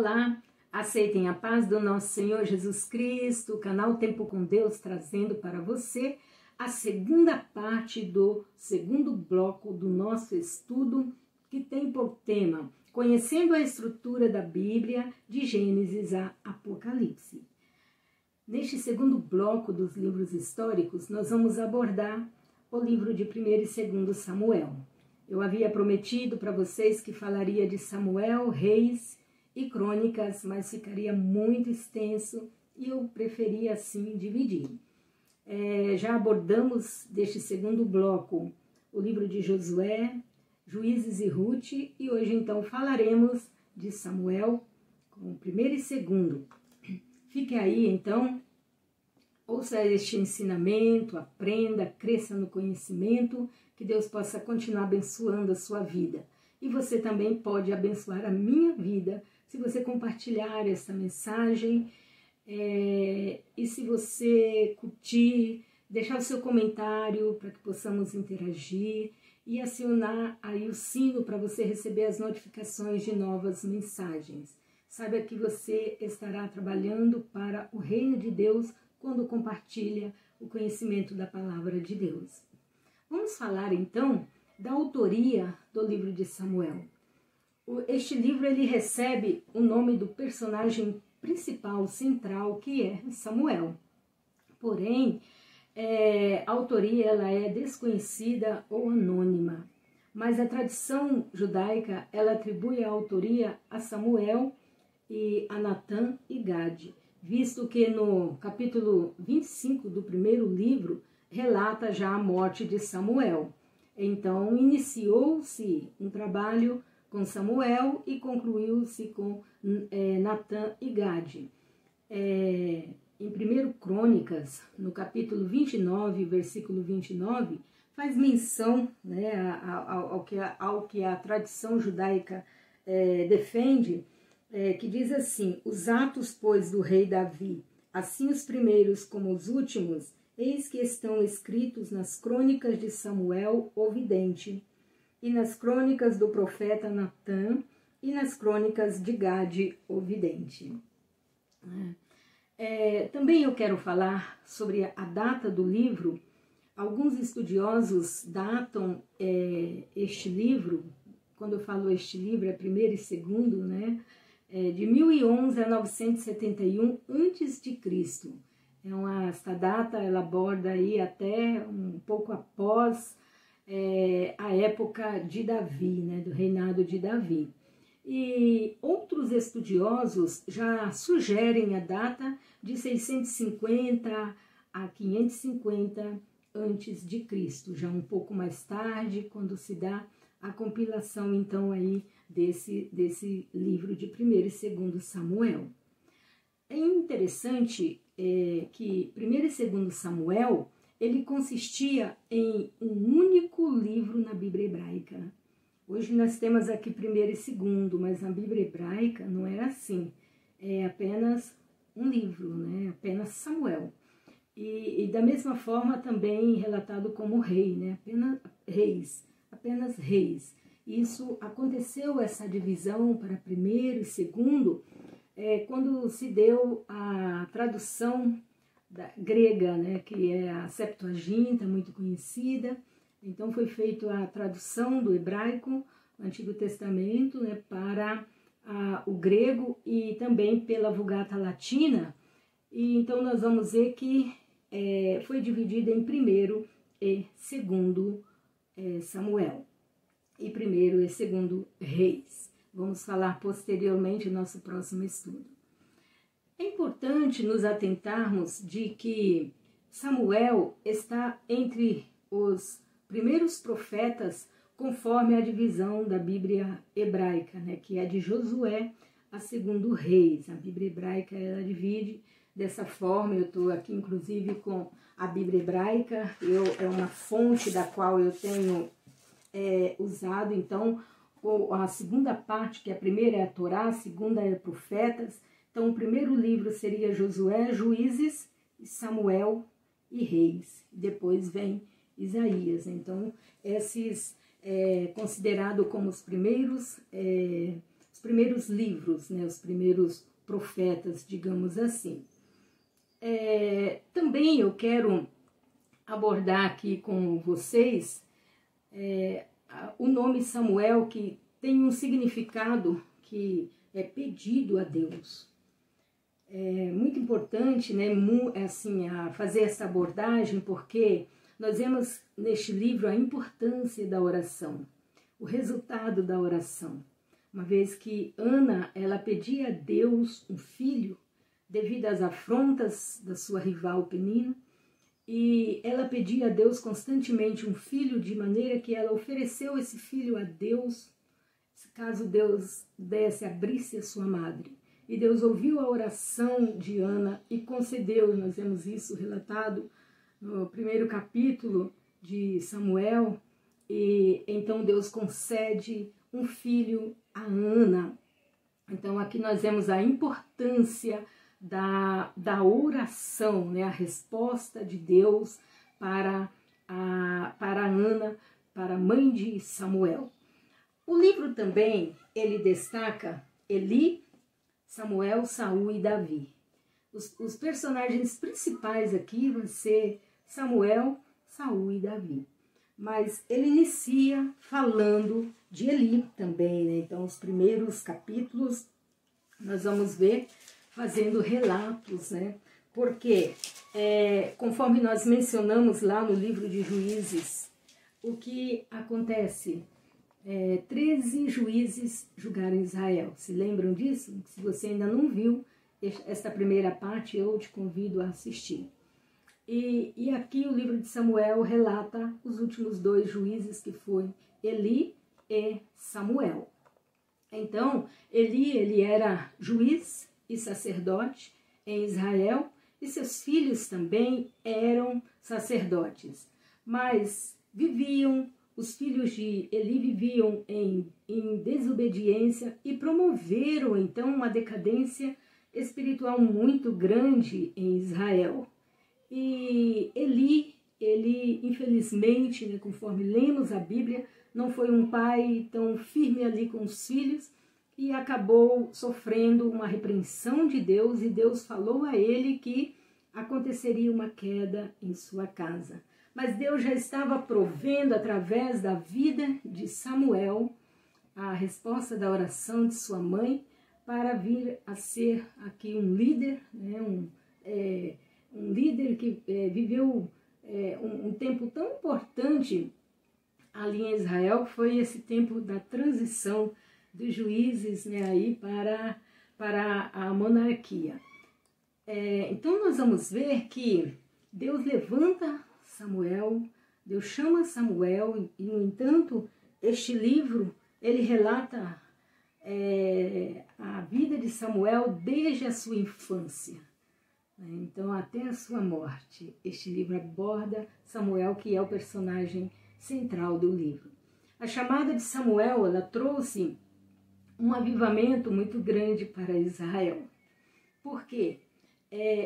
Olá, aceitem a paz do nosso Senhor Jesus Cristo, o canal Tempo com Deus trazendo para você a segunda parte do segundo bloco do nosso estudo, que tem por tema Conhecendo a estrutura da Bíblia, de Gênesis a Apocalipse. Neste segundo bloco dos livros históricos, nós vamos abordar o livro de 1º e 2º Samuel. Eu havia prometido para vocês que falaria de Samuel, Reis e Crônicas, mas ficaria muito extenso e eu preferi assim dividir. Já abordamos deste segundo bloco o livro de Josué, Juízes e Ruth, e hoje então falaremos de Samuel com 1º e 2º. Fique aí então, ouça este ensinamento, aprenda, cresça no conhecimento, que Deus possa continuar abençoando a sua vida. E você também pode abençoar a minha vida se você compartilhar essa mensagem e se você curtir, deixar o seu comentário para que possamos interagir e acionar aí o sino para você receber as notificações de novas mensagens. Saiba que você estará trabalhando para o reino de Deus quando compartilha o conhecimento da palavra de Deus. Vamos falar então da autoria do livro de Samuel. Este livro ele recebe o nome do personagem principal, central, que é Samuel. Porém, a autoria ela é desconhecida ou anônima, mas a tradição judaica ela atribui a autoria a Samuel e a Natã e Gade, visto que no capítulo 25 do primeiro livro relata já a morte de Samuel. Então, iniciou-se um trabalho com Samuel e concluiu-se com Natã e Gade. Em 1 Crônicas, no capítulo 29, versículo 29, faz menção, né, ao que a tradição judaica defende, que diz assim: os atos, pois, do rei Davi, assim os primeiros como os últimos, eis que estão escritos nas crônicas de Samuel, o vidente, e nas crônicas do profeta Natã, e nas crônicas de Gade, o vidente. Também eu quero falar sobre a data do livro. Alguns estudiosos datam este livro, quando eu falo este livro, é 1º e 2º, né? De 1011 a 971 a.C. Esta data ela aborda aí até um pouco após a época de Davi, né, do reinado de Davi. E outros estudiosos já sugerem a data de 650 a 550 a.C., já um pouco mais tarde, quando se dá a compilação então aí desse livro de 1º e 2º Samuel. É interessante que 1º e 2º Samuel, ele consistia em um único livro na Bíblia hebraica. Hoje nós temos aqui 1º e 2º, mas na Bíblia hebraica não era assim. É apenas um livro, né? Apenas Samuel. E da mesma forma também relatado como rei, né? Apenas reis. Isso aconteceu, essa divisão para 1º e 2º, quando se deu a tradução grega, né, que é a Septuaginta, muito conhecida. Então foi feita a tradução do hebraico, do Antigo Testamento, né, para o grego e também pela Vulgata Latina. E então nós vamos ver que foi dividida em 1º e 2º Samuel e 1º e 2º Reis. Vamos falar posteriormente no nosso próximo estudo. É importante nos atentarmos de que Samuel está entre os primeiros profetas conforme a divisão da Bíblia hebraica, né, que é de Josué a 2º Reis. A Bíblia hebraica ela divide dessa forma. Eu estou aqui inclusive com a Bíblia hebraica, é uma fonte da qual eu tenho usado. Então, a segunda parte, que a primeira é a Torá, a segunda é Profetas. Então, o primeiro livro seria Josué, Juízes, Samuel e Reis. Depois vem Isaías. Então, esses considerados como os primeiros primeiros livros, né, os primeiros profetas, digamos assim. Também eu quero abordar aqui com vocês o nome Samuel, que tem um significado que é pedido a Deus. É muito importante, né, assim, fazer essa abordagem, porque nós vemos neste livro a importância da oração, o resultado da oração. Uma vez que Ana, ela pedia a Deus um filho, devido às afrontas da sua rival Penina, e ela pedia a Deus constantemente um filho, de maneira que ela ofereceu esse filho a Deus, caso Deus abrisse a sua madre. E Deus ouviu a oração de Ana e concedeu, nós vemos isso relatado no primeiro capítulo de Samuel, e então Deus concede um filho a Ana. Então aqui nós vemos a importância da oração, né? A resposta de Deus para Ana, para a mãe de Samuel. O livro também, ele destaca Eli, Samuel, Saul e Davi. Os personagens principais aqui vão ser Samuel, Saul e Davi. Mas ele inicia falando de Eli também, né? Então, os primeiros capítulos nós vamos ver fazendo relatos, né? Porque, conforme nós mencionamos lá no livro de Juízes, o que acontece? 13 juízes julgaram Israel. Se lembram disso? Se você ainda não viu esta primeira parte, eu te convido a assistir. E aqui o livro de Samuel relata os últimos 2 juízes, que foi Eli e Samuel. Então, Eli, ele era juiz e sacerdote em Israel, e seus filhos também eram sacerdotes. Mas os filhos de Eli viviam em desobediência e promoveram, então, uma decadência espiritual muito grande em Israel. E Eli, infelizmente, né, conforme lemos a Bíblia, não foi um pai tão firme ali com os filhos e acabou sofrendo uma repreensão de Deus, e Deus falou a ele que aconteceria uma queda em sua casa. Mas Deus já estava provendo, através da vida de Samuel, a resposta da oração de sua mãe, para vir a ser aqui um líder, né, um líder que viveu um tempo tão importante ali em Israel, que foi esse tempo da transição dos juízes, né, aí para a monarquia. Então nós vamos ver que Deus levanta Samuel, Deus chama Samuel, e no entanto este livro ele relata a vida de Samuel desde a sua infância. Então, até a sua morte, este livro aborda Samuel, que é o personagem central do livro. A chamada de Samuel, ela trouxe um avivamento muito grande para Israel. Por quê?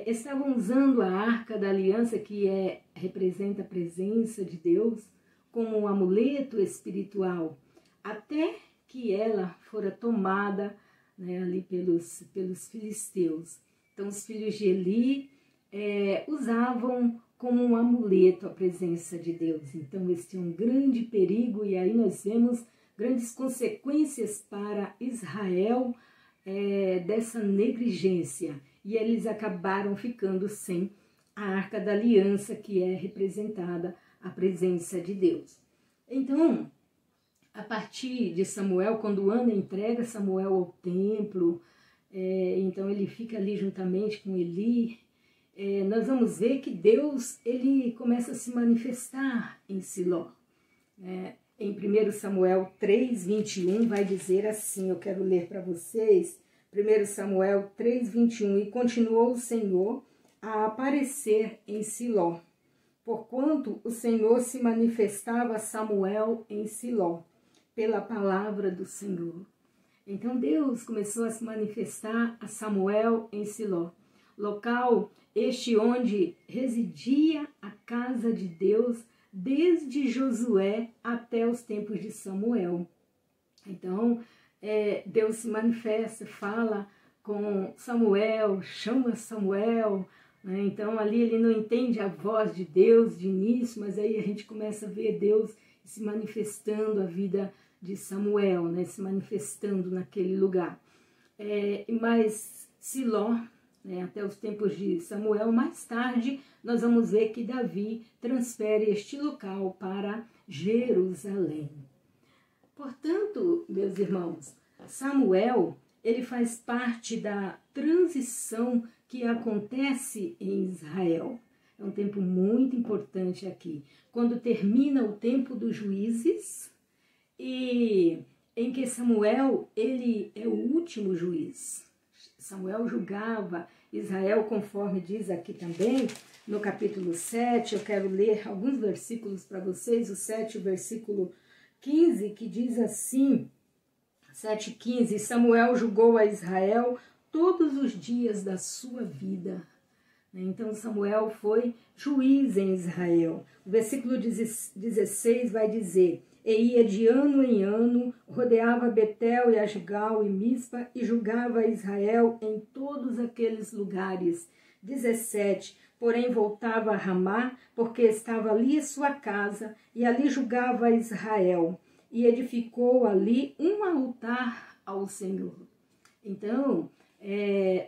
Estavam usando a Arca da Aliança, que representa a presença de Deus, como um amuleto espiritual, até que ela fora tomada, né, ali pelos filisteus. Então, os filhos de Eli usavam como um amuleto a presença de Deus. Então, este é um grande perigo, e aí nós vemos grandes consequências para Israel dessa negligência. E eles acabaram ficando sem a Arca da Aliança, que é representada a presença de Deus. Então, a partir de Samuel, quando Ana entrega Samuel ao templo, então ele fica ali juntamente com Eli, nós vamos ver que Deus ele começa a se manifestar em Siló. Em 1 Samuel 3:21 vai dizer assim, eu quero ler para vocês, 1 Samuel 3:21, e continuou o Senhor a aparecer em Siló, porquanto o Senhor se manifestava a Samuel em Siló, pela palavra do Senhor. Então Deus começou a se manifestar a Samuel em Siló, local este onde residia a casa de Deus desde Josué até os tempos de Samuel. Então, Deus se manifesta, fala com Samuel, chama Samuel, né? Então ali ele não entende a voz de Deus de início, mas aí a gente começa a ver Deus se manifestando a vida de Samuel, né? Se manifestando naquele lugar. Mas Siló, né? Até os tempos de Samuel, mais tarde nós vamos ver que Davi transfere este local para Jerusalém. Portanto, meus irmãos, Samuel, ele faz parte da transição que acontece em Israel. É um tempo muito importante aqui, quando termina o tempo dos juízes e em que Samuel, ele é o último juiz. Samuel julgava Israel, conforme diz aqui também, no capítulo 7, eu quero ler alguns versículos para vocês, o 7, o versículo 15, que diz assim, 7,15, Samuel julgou a Israel todos os dias da sua vida. Então Samuel foi juiz em Israel. O versículo 16 vai dizer, e ia de ano em ano, rodeava Betel e Asgal e Mispa e julgava Israel em todos aqueles lugares. 17, porém voltava a Ramá, porque estava ali sua casa, e ali julgava Israel, e edificou ali um altar ao Senhor. Então,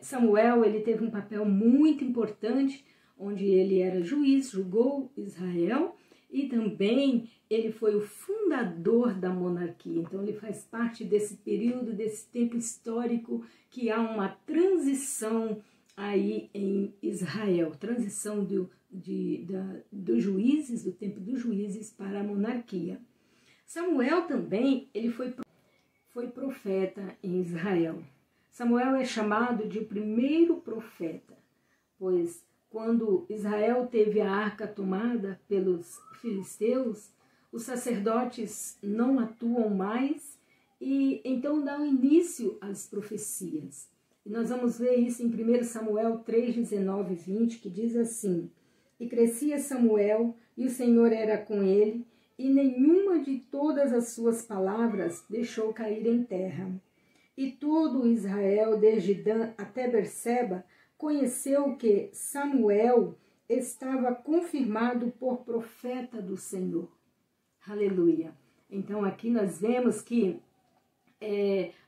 Samuel, ele teve um papel muito importante, onde ele era juiz, julgou Israel, e também ele foi o fundador da monarquia. Então ele faz parte desse período, desse tempo histórico, que há uma transição aí em Israel, transição dos juízes, do tempo dos juízes para a monarquia. Samuel também, ele foi profeta em Israel. Samuel é chamado de primeiro profeta, pois quando Israel teve a arca tomada pelos filisteus, os sacerdotes não atuam mais e então dão início às profecias. E nós vamos ver isso em 1 Samuel 3, 19 e 20, que diz assim, e crescia Samuel, e o Senhor era com ele, e nenhuma de todas as suas palavras deixou cair em terra. E todo Israel, desde Dan até Berseba, conheceu que Samuel estava confirmado por profeta do Senhor. Aleluia. Então aqui nós vemos que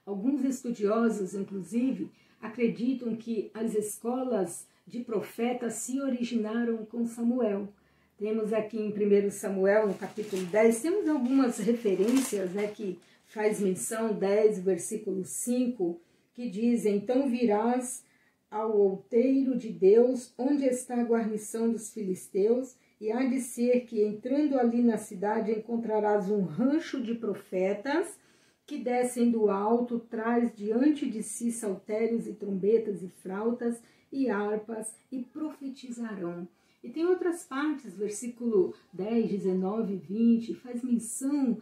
alguns estudiosos, inclusive, acreditam que as escolas de profetas se originaram com Samuel. Temos aqui em 1 Samuel, no capítulo 10, temos algumas referências, né, que faz menção, 10, versículo 5, que diz, então virás ao outeiro de Deus, onde está a guarnição dos filisteus, e há de ser que, entrando ali na cidade, encontrarás um rancho de profetas, que descem do alto, traz diante de si saltérios e trombetas e flautas e harpas, e profetizarão. E tem outras partes, versículo 10, 19 e 20, faz menção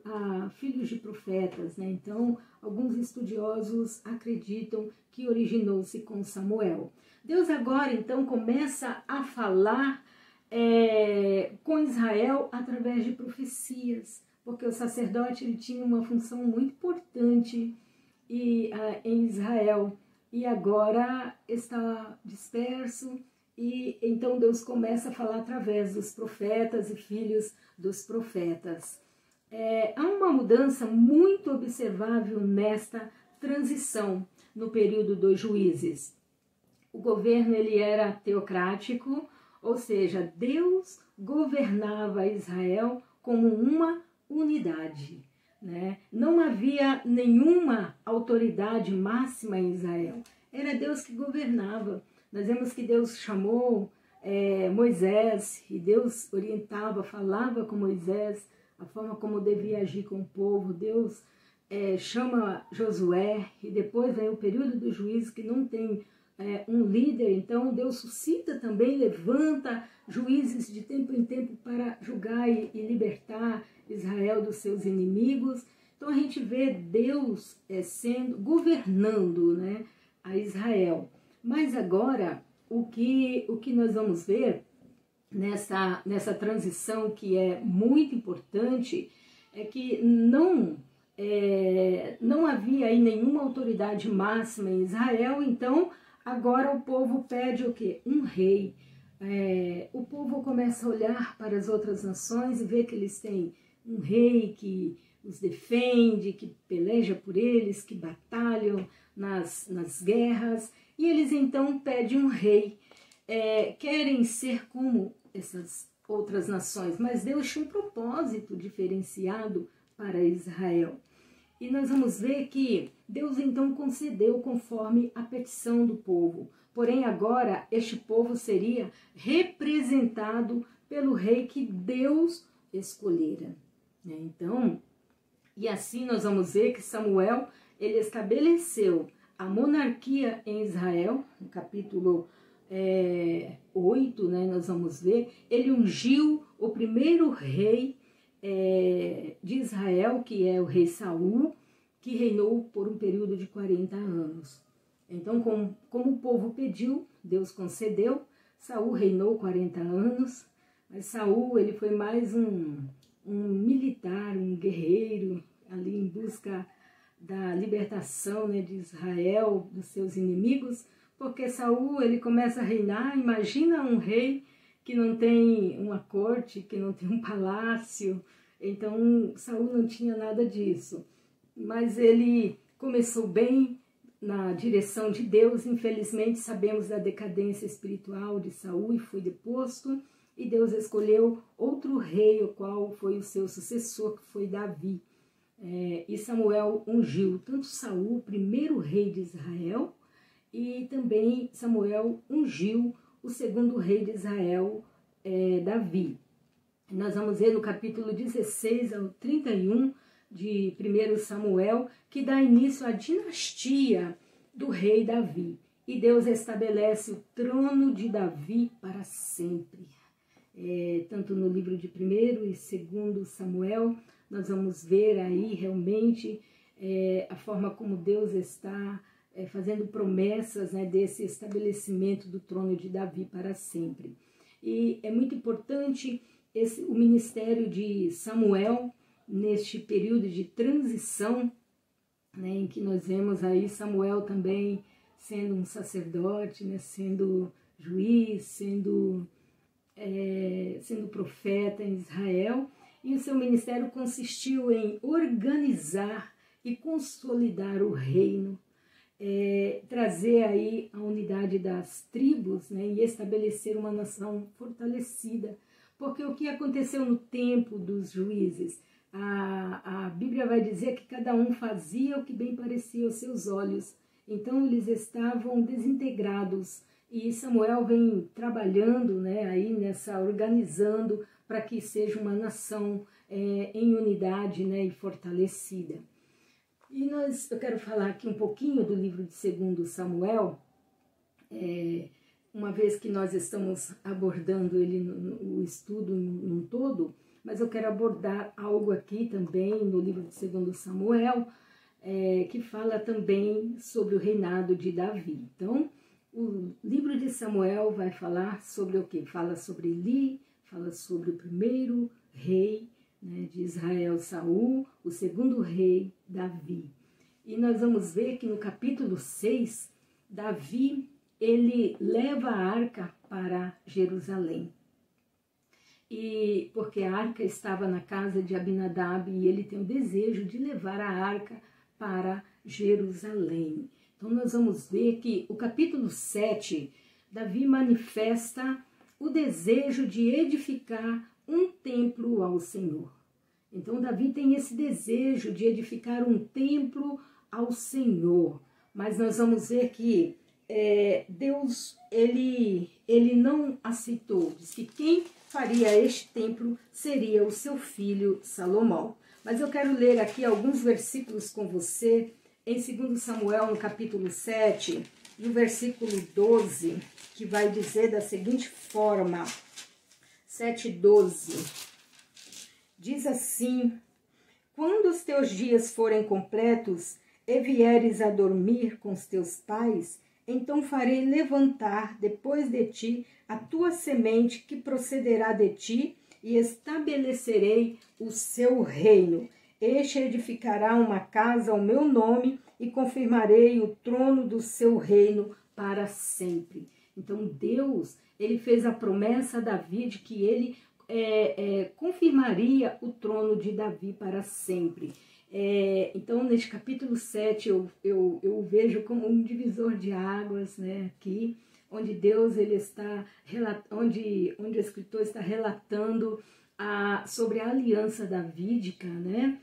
a filhos de profetas, né? Então, alguns estudiosos acreditam que originou-se com Samuel. Deus agora, então, começa a falar com Israel através de profecias, porque o sacerdote ele tinha uma função muito importante em Israel, e agora está disperso, e então Deus começa a falar através dos profetas e filhos dos profetas. Há uma mudança muito observável nesta transição no período dos juízes. O governo ele era teocrático, ou seja, Deus governava Israel como uma unidade, né? Não havia nenhuma autoridade máxima em Israel, era Deus que governava. Nós vemos que Deus chamou Moisés, e Deus orientava, falava com Moisés, a forma como devia agir com o povo. Deus chama Josué, e depois vem o período do juízo que não tem um líder, então Deus suscita também, levanta juízes de tempo em tempo para julgar e libertar Israel dos seus inimigos. Então a gente vê Deus governando, né, a Israel. Mas agora, o que nós vamos ver nessa transição que é muito importante, é que não não havia aí nenhuma autoridade máxima em Israel, então agora o povo pede o quê? Um rei. O povo começa a olhar para as outras nações e vê que eles têm um rei que os defende, que peleja por eles, que batalham nas guerras, e eles então pedem um rei. Querem ser como essas outras nações, mas Deus tinha um propósito diferenciado para Israel. E nós vamos ver que Deus então concedeu conforme a petição do povo. Porém, agora este povo seria representado pelo rei que Deus escolhera. Então, e assim nós vamos ver que Samuel, ele estabeleceu a monarquia em Israel, no capítulo 8, nós vamos ver, ele ungiu o primeiro rei de Israel, que é o rei Saul, que reinou por um período de 40 anos. Então, como o povo pediu, Deus concedeu. Saul reinou 40 anos, mas Saul ele foi mais um militar, um guerreiro, ali em busca da libertação de Israel dos seus inimigos, porque Saul ele começa a reinar. Imagina um rei que não tem uma corte, que não tem um palácio. Então Saul não tinha nada disso, mas ele começou bem na direção de Deus. Infelizmente sabemos da decadência espiritual de Saul e foi deposto, e Deus escolheu outro rei, o qual foi o seu sucessor, que foi Davi. E Samuel ungiu tanto Saul, o primeiro rei de Israel, e também Samuel ungiu o segundo rei de Israel, Davi. Nós vamos ver no capítulo 16 ao 31 de 1 Samuel, que dá início à dinastia do rei Davi. E Deus estabelece o trono de Davi para sempre. Tanto no livro de 1 e 2 Samuel, nós vamos ver aí realmente a forma como Deus está fazendo promessas desse estabelecimento do trono de Davi para sempre. E é muito importante o ministério de Samuel neste período de transição, em que nós vemos aí Samuel também sendo um sacerdote, sendo juiz, sendo profeta em Israel. E o seu ministério consistiu em organizar e consolidar o reino, trazer aí a unidade das tribos, e estabelecer uma nação fortalecida. Porque o que aconteceu no tempo dos juízes? A Bíblia vai dizer que cada um fazia o que bem parecia aos seus olhos. Então eles estavam desintegrados. E Samuel vem trabalhando organizando para que seja uma nação em unidade e fortalecida. E eu quero falar aqui um pouquinho do livro de 2 Samuel, uma vez que nós estamos abordando ele o estudo num todo, mas eu quero abordar algo aqui também no livro de 2 Samuel, que fala também sobre o reinado de Davi. Então, o livro de Samuel vai falar sobre o quê? Fala sobre Eli, fala sobre o primeiro rei de Israel, Saul, o segundo rei, Davi. E nós vamos ver que no capítulo 6, Davi, ele leva a arca para Jerusalém. E porque a arca estava na casa de Abinadab e ele tem o desejo de levar a arca para Jerusalém. Então nós vamos ver que o capítulo 7, Davi manifesta o desejo de edificar um templo ao Senhor. Então Davi tem esse desejo de edificar um templo ao Senhor. Mas nós vamos ver que Deus, ele não aceitou. Diz que quem faria este templo seria o seu filho Salomão. Mas eu quero ler aqui alguns versículos com você, em 2 Samuel, no capítulo 7, no versículo 12, que vai dizer da seguinte forma, 7:12, diz assim: quando os teus dias forem completos e vieres a dormir com os teus pais, então farei levantar depois de ti a tua semente que procederá de ti, e estabelecerei o seu reino. Este edificará uma casa ao meu nome e confirmarei o trono do seu reino para sempre. Então Deus, ele fez a promessa a Davi de que ele confirmaria o trono de Davi para sempre. Então, neste capítulo 7, eu vejo como um divisor de águas, né, aqui, onde Deus ele está, onde o escritor está relatando sobre a aliança davídica, né?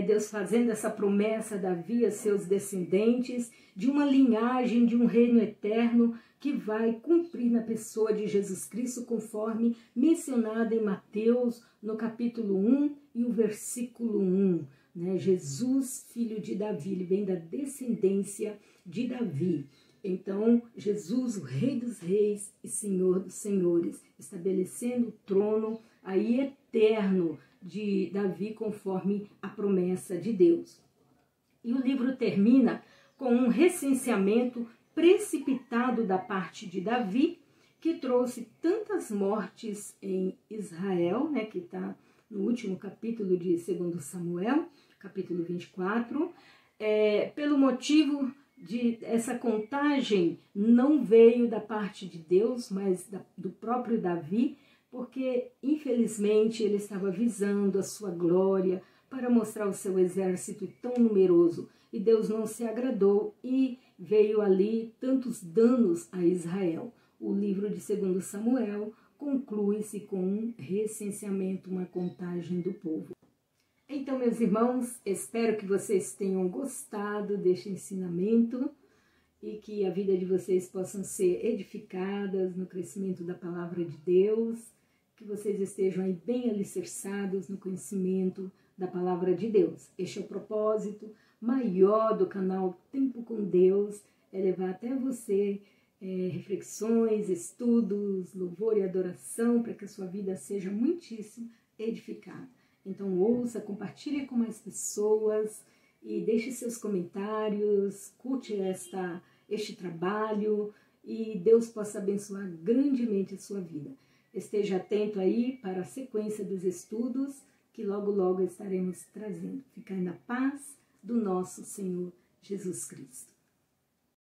Deus fazendo essa promessa a Davi, a seus descendentes, de uma linhagem, de um reino eterno que vai cumprir na pessoa de Jesus Cristo, conforme mencionado em Mateus, no capítulo 1 e o versículo 1. Né? Jesus, filho de Davi, ele vem da descendência de Davi. Então, Jesus, o Rei dos Reis e Senhor dos Senhores, estabelecendo o trono aí eterno de Davi, conforme a promessa de Deus. E o livro termina com um recenseamento precipitado da parte de Davi, que trouxe tantas mortes em Israel, né, que está no último capítulo de 2 Samuel, capítulo 24, pelo motivo de essa contagem não veio da parte de Deus, mas do próprio Davi, porque infelizmente ele estava visando a sua glória para mostrar o seu exército tão numeroso, e Deus não se agradou e veio ali tantos danos a Israel. O livro de 2 Samuel conclui-se com um recenseamento, uma contagem do povo. Então, meus irmãos, espero que vocês tenham gostado deste ensinamento e que a vida de vocês possam ser edificadas no crescimento da palavra de Deus, que vocês estejam aí bem alicerçados no conhecimento da palavra de Deus. Este é o propósito maior do canal Tempo com Deus, é levar até você reflexões, estudos, louvor e adoração, para que a sua vida seja muitíssimo edificada. Então ouça, compartilhe com mais pessoas e deixe seus comentários, curte este trabalho e Deus possa abençoar grandemente a sua vida. Esteja atento aí para a sequência dos estudos que logo, logo estaremos trazendo. Ficai na paz do nosso Senhor Jesus Cristo.